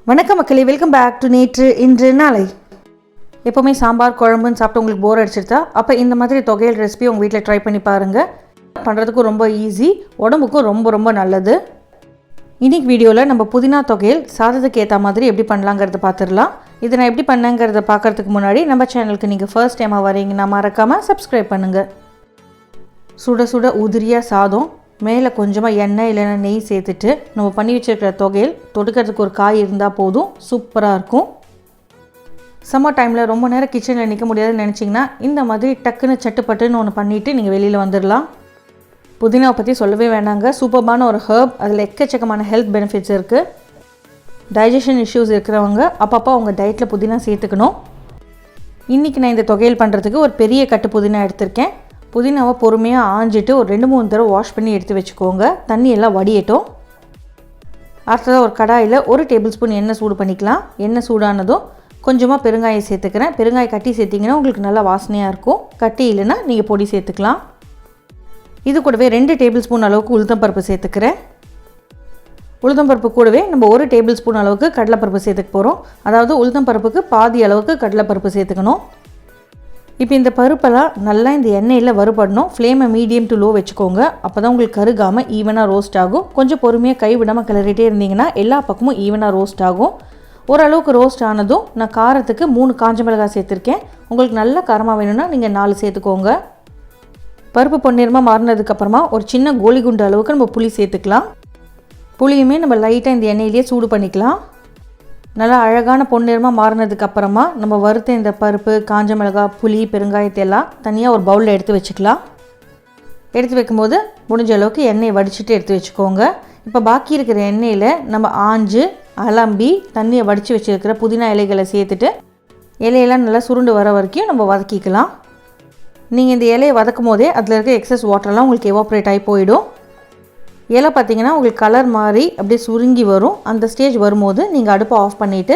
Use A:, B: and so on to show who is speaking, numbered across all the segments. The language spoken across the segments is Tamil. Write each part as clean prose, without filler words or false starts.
A: வணக்கம் மக்களே, வெல்கம் பேக் டு நேற்று இன்று நாளை. எப்போவுமே சாம்பார் குழம்புன்னு சாப்பிட்டு உங்களுக்கு போர் அடிச்சிருந்தா அப்போ இந்த மாதிரி தொகையல் ரெசிபி உங்கள் வீட்டில் ட்ரை பண்ணி பாருங்கள். பண்ணுறதுக்கும் ரொம்ப ஈஸி, உடம்புக்கும் ரொம்ப ரொம்ப நல்லது. இன்றைக்கி வீடியோவில் நம்ம புதினா தொகையல் சாதத்துக்கு ஏற்ற மாதிரி எப்படி பண்ணலாங்கிறத பார்த்துடலாம். இதை நான் எப்படி பண்ணேங்கிறத பார்க்குறதுக்கு முன்னாடி நம்ம சேனலுக்கு நீங்கள் ஃபர்ஸ்ட் டைமாக வரீங்கன்னா மறக்காமல் சப்ஸ்கிரைப் பண்ணுங்கள். சுட சுட உதிரியாக சாதம், மேலே கொஞ்சமாக எண்ணெய் இல்லைன்னா நெய் சேர்த்துட்டு நம்ம பண்ணி வச்சுருக்கிற தொகையல் தொடுக்கிறதுக்கு ஒரு காய் இருந்தால் போதும், சூப்பராக இருக்கும். சம்மர் டைமில் ரொம்ப நேரம் கிச்சனில் நிற்க முடியாதுன்னு நினச்சிங்கன்னா இந்த மாதிரி டக்குன்னு சட்டுப்பட்டுன்னு ஒன்று பண்ணிவிட்டு நீங்கள் வெளியில் வந்துடலாம். புதினாவை பற்றி சொல்லவே வேண்டாங்க, சூப்பர்பான ஒரு ஹர்ப். அதில் எக்கச்சக்கமான ஹெல்த் பெனிஃபிட்ஸ் இருக்குது. டைஜஷன் இஷ்யூஸ் இருக்கிறவங்க அப்பப்போ அவங்க டயட்டில் புதினா சேர்த்துக்கணும். இன்றைக்கி நான் இந்த தொகையல் பண்ணுறதுக்கு ஒரு பெரிய கட்டு புதினா எடுத்திருக்கேன். புதினாவை பொறுமையாக ஆஞ்சிட்டு ஒரு 2-3 தடவை வாஷ் பண்ணி எடுத்து வச்சுக்கோங்க. தண்ணி எல்லாம் வடியட்டும். அடுத்ததாக ஒரு கடாயில் 1 டேபிள் ஸ்பூன் எண்ணெய் சூடு பண்ணிக்கலாம். எண்ணெய் சூடானதும் கொஞ்சமாக பெருங்காயம் சேர்த்துக்கிறேன். பெருங்காயம் கட்டி சேர்த்திங்கன்னா உங்களுக்கு நல்லா வாசனையாக இருக்கும். கட்டி இல்லைன்னா நீங்கள் பொடி சேர்த்துக்கலாம். இது கூடவே 2 டேபிள் ஸ்பூன் அளவுக்கு உளுத்தம்பருப்பு சேர்த்துக்கிறேன். உளுத்தம்பருப்பு கூடவே நம்ம 1 டேபிள் ஸ்பூன் அளவுக்கு கடலைப்பருப்பு சேர்த்துக்க போகிறோம். அதாவது உளுத்தம்பருப்புக்கு பாதி அளவுக்கு கடலைப்பருப்பு சேர்த்துக்கணும். இப்போ இந்த பருப்பெல்லாம் நல்லா இந்த எண்ணெயில் வறுபடணும். ஃப்ளேமை மீடியம் டு லோ வச்சுக்கோங்க. அப்போ தான் உங்களுக்கு கருகாமல் ஈவனாக ரோஸ்ட் ஆகும். கொஞ்சம் பொறுமையாக கை விடாமல் கிளறிட்டே இருந்தீங்கன்னா எல்லா பக்கமும் ஈவனாக ரோஸ்ட் ஆகும். ஓரளவுக்கு ரோஸ்ட் ஆனதும் நான் காரத்துக்கு 3 காஞ்ச மிளகாய் சேர்த்துருக்கேன். உங்களுக்கு நல்ல காரமாக வேணும்னா நீங்கள் 4 சேர்த்துக்கோங்க. பருப்பு பொன்னிறமாக மாறினதுக்கப்புறமா ஒரு சின்ன கோலி குண்டு அளவுக்கு நம்ம புளி சேர்த்துக்கலாம். புளியுமே நம்ம லைட்டாக இந்த எண்ணெயிலேயே சூடு பண்ணிக்கலாம். நல்லா அழகான பொன்னிறமாக மாறினதுக்கப்புறமா நம்ம வறுத்த இந்த பருப்பு, காஞ்ச மிளகாய், புளி, பெருங்காயத்தை எல்லாம் தனியாக ஒரு பவுலில் எடுத்து வச்சுக்கலாம். எடுத்து வைக்கும்போது முடிஞ்ச அளவுக்கு எண்ணெயை வடிச்சிட்டு எடுத்து வச்சுக்கோங்க. இப்போ பாக்கி இருக்கிற எண்ணெயில் நம்ம ஆஞ்சு அலம்பி தண்ணியை வடித்து வச்சுருக்கிற புதினா இலைகளை சேர்த்துட்டு இலையெல்லாம் நல்லா சுருண்டு வர வரைக்கும் நம்ம வதக்கிக்கலாம். நீங்கள் இந்த இலையை வதக்கும் போதே அதில் இருக்க எக்ஸஸ் வாட்டர்லாம் உங்களுக்கு எவாப்ரேட் ஆகி போயிடும். இலை பார்த்திங்கன்னா உங்களுக்கு கலர் மாறி அப்படியே சுருங்கி வரும். அந்த ஸ்டேஜ் வரும்போது நீங்கள் அடுப்பை ஆஃப் பண்ணிவிட்டு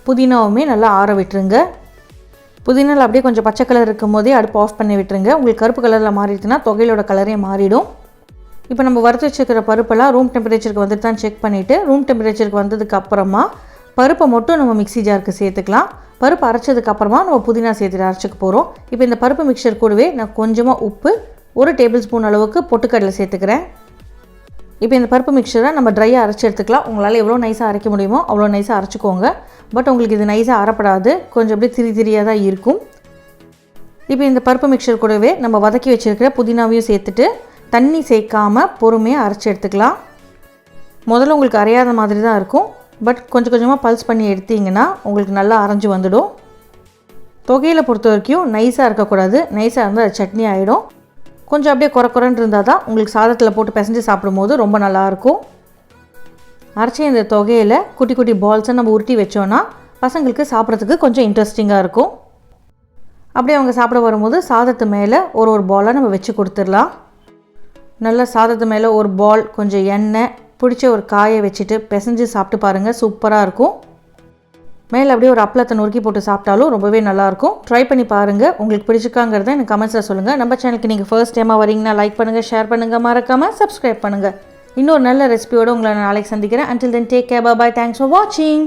A: புதினாவுமே நல்லா ஆற விட்டுருங்க. புதினாவில் அப்படியே கொஞ்சம் பச்சை கலர் இருக்கும் போதே அடுப்பை ஆஃப் பண்ணி விட்டுருங்க. உங்களுக்கு கருப்பு கலரில் மாறிடுச்சுன்னா தொகையிலோட கலரே மாறிடும். இப்போ நம்ம வறுத்து வச்சுருக்கிற பருப்பெல்லாம் ரூம் டெம்பரேச்சருக்கு வந்துட்டு தான் செக் பண்ணிவிட்டு ரூம் டெம்பரேச்சருக்கு வந்ததுக்கு அப்புறமா பருப்பை மட்டும் நம்ம மிக்ஸி ஜாருக்கு சேர்த்துக்கலாம். பருப்பு அரைச்சதுக்கப்புறமா நம்ம புதினா சேர்த்துட்டு அரைச்சிக்க போகிறோம். இப்போ இந்த பருப்பு மிக்சர் கூடவே நான் கொஞ்சமாக உப்பு, 1 டேபிள் ஸ்பூன் அளவுக்கு பொட்டுக்கடலை சேர்த்துக்கிறேன். இப்போ இந்த பருப்பு மிக்சரை நம்ம ட்ரையாக அரைச்சி எடுத்துக்கலாம். உங்களால் எவ்வளோ நைஸாக அரைக்க முடியுமோ அவ்வளோ நைஸாக அரைச்சிக்கோங்க. பட் உங்களுக்கு இது நைஸாக அரைப்படாது, கொஞ்சம் அப்படியே திரியாக தான் இருக்கும். இப்போ இந்த பருப்பு மிக்சர் கூடவே நம்ம வதக்கி வச்சுருக்கிற புதினாவையும் சேர்த்துட்டு தண்ணி சேர்க்காமல் பொறுமையாக அரைச்சி எடுத்துக்கலாம். முதல்ல உங்களுக்கு அரையாத மாதிரி தான் இருக்கும். பட் கொஞ்சம் கொஞ்சமாக பல்ஸ் பண்ணி எடுத்திங்கன்னா உங்களுக்கு நல்லா அரைஞ்சி வந்துடும். தொகையில் பொறுத்த வரைக்கும் நைஸாக இருக்கக்கூடாது. நைஸாக இருந்தால் அது சட்னி ஆகிடும். கொஞ்சம் அப்படியே குறைன்னு இருந்தால் தான் உங்களுக்கு சாதத்தில் போட்டு பிசைஞ்சு சாப்பிடும்போது ரொம்ப நல்லாயிருக்கும். அரைச்சி இந்த தொகையில் குட்டி குட்டி பால்ஸை நம்ம உருட்டி வச்சோன்னா பசங்களுக்கு சாப்பிட்றதுக்கு கொஞ்சம் இன்ட்ரெஸ்டிங்காக இருக்கும். அப்படியே அவங்க சாப்பிட வரும்போது சாதத்து மேலே ஒரு பாலாக நம்ம வச்சு கொடுத்துடலாம். நல்லா சாதத்து மேலே ஒரு பால், கொஞ்சம் எண்ணெய், பிடிச்ச ஒரு காயை வச்சுட்டு பிசைஞ்சு சாப்பிட்டு பாருங்கள், சூப்பராக இருக்கும். மேலே அப்படியே ஒரு அப்பளத்தை நொறுக்கி போட்டு சாப்பிட்டாலும் ரொம்பவே நல்லாயிருக்கும். ட்ரை பண்ணி பாருங்கள். உங்களுக்கு பிடிச்சிருக்காங்கிறத எனக்கு கமெண்ட்ஸில் சொல்லுங்கள். நம்ம சேனலுக்கு நீங்கள் ஃபர்ஸ்ட் டைமாக வரீங்கன்னா லைக் பண்ணுங்கள், ஷேர் பண்ணுங்கள், மறக்காமல் சப்ஸ்கிரைப் பண்ணுங்கள். இன்னொரு நல்ல ரெசிபியோடு உங்களை நான் நாளைக்கு சந்திக்கிறேன். Until then, take care, bye bye, thanks for watching.